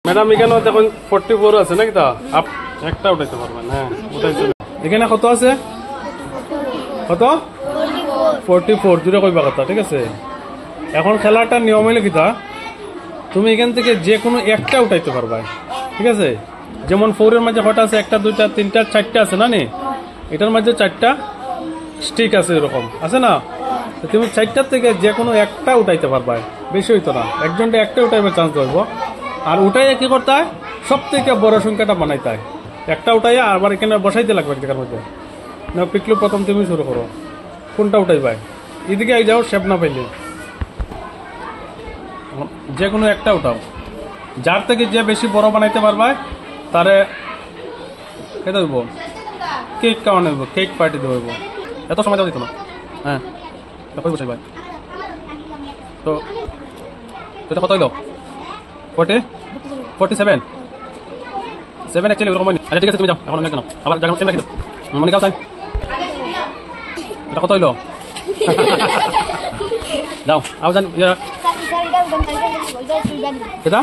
Madam এখানে দেখুন 44 আছে নাকি তা একটা উঠাইতে পারবেন। হ্যাঁ উঠাইতে এখানে কত আছে? কত? 44 জুড়ে কইবা কথা। ঠিক আছে, এখন খেলাটার নিয়ম হইলে কিতা, তুমি এখান থেকে যে কোনো একটা উঠাইতে পারবা। ঠিক আছে, যেমন 4 এর মাঝে কটা আছে? একটা, দুইটা, তিনটা, চারটা আছে না? এটার মাঝে চারটা স্টিক আছে, এরকম আছে না? তুমি চারটার থেকে যে কোনো একটা উঠাইতে পারবা, বেশি হইতো না। একজনটা একটা উঠাইবার চান্স ধরবো, আর উঠাইয়া কি করতে হয়, সব থেকে বড় সংখ্যাটা বানাইতে হয়। একটা উঠাইয়া আবার এখানে বসাইতে লাগবে জায়গার মধ্যে। না পিকলু, প্রথম তুমি শুরু করো, কোনটা উঠাইবাই? এদিকে আই যাও, শেপ না পাইলে যে কোনো একটা উঠাও। যার থেকে যে বেশি বড় বানাইতে পারবা তারে খেতে হইব, কেক খাওয়ানো হইব, কেক পার্টি দেবো। এত সময় দেওয়া দিত না। হ্যাঁ তারপরে বসাই ভাই। তো এটা কত হইল? 47 অ্যাকচুয়ালি ওরকম হয়নি। আচ্ছা ঠিক আছে, তুমি যাও এখন। কেন আবার জায়গা সেম রাখি দাও, মনে কাও চাই। এটা কত হইল? যাও আও জান। এটা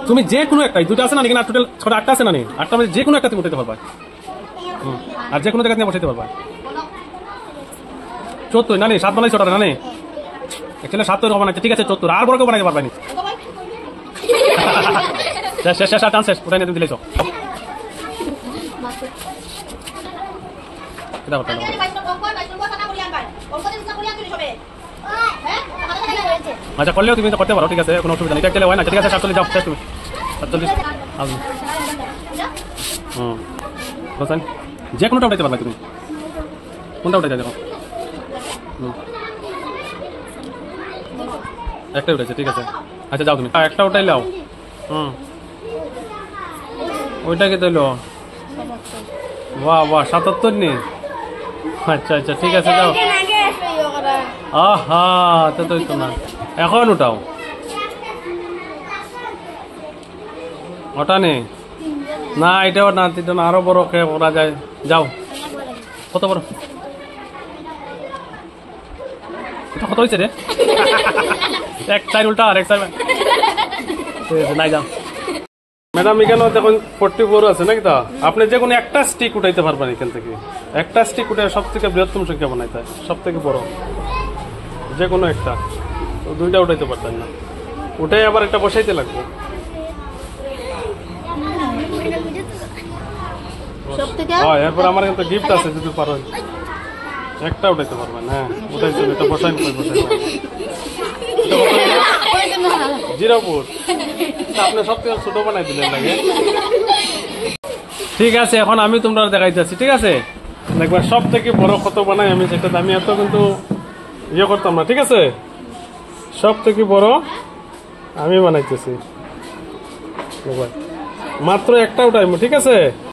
তুমি যে কোনো একটাই, দুটো আছে না এখানে, টোটাল 8টা আছে না? 8টার মধ্যে যে কোনো একটা তুমি উঠাইতে পারবা, আর যে কোনো জায়গা তুমি বসাইতে পারবা। 74 না 7 বানাইছো ওটা না? অ্যাকচুয়ালি 7 এরকম বানাইছে। ঠিক আছে 74, আর বড় কেউ বানাইতে পারবা না। শেষ চান্স শেষ, উঠাই নিয়ে দিলেছ। আচ্ছা করলেও তুমি করতে পারো, ঠিক আছে, কোনো অসুবিধা নেই। এটা হয় না, ঠিক আছে 47 যাও, শেষ তুমি 47। যে কোনোটা উঠাইতে পারবা তুমি। কোনটা উঠাইতে দেখো? একটা উঠাইছে, ঠিক আছে। আচ্ছা যাও তুমি একটা উঠাই লাও। ওইটা কে দিল? বাহ 77 নি। আচ্ছা ঠিক আছে যাও। আহা তো না, এখন উঠাও। ওটা নেই না, এটাও না, এটা না, আরো বড় করা যায়। যাও কত বড়? এটা কত হয়েছে রে? এক সাইড উল্টা আর এক সাইড নাই। যাও ম্যাডাম এখানে দেখুন 44 আছে নাকি তা আপনি যে কোনো একটা স্টিক উঠাইতে পারবেন এখান থেকে। একটা স্টিক উঠে সব থেকে বৃহত্তম সংখ্যা বানাইতে হয়, সব থেকে বড় যে কোনো একটা। দুইটা উঠাইতে পারতেন না, উঠাই আবার একটা বসাইতে লাগবে। এরপর আমার কিন্তু গিফট আছে, যদি পারেন একটা উঠাইতে পারবেন। হ্যাঁ উঠাইতে, এটা বসাই জিরোপুর আপনি সব থেকে ছোট বানাই দিলেন লাগে। ঠিক আছে, এখন আমি তোমরা দেখাইতেছি। ঠিক আছে, একবার সব থেকে বড় কত বানাই আমি, সেটা আমি এত কিন্তু ইয়ে করতাম না। ঠিক আছে, সব থেকে বড় আমি বানাইতেছি, মাত্র একটা উঠাইবো। ঠিক আছে।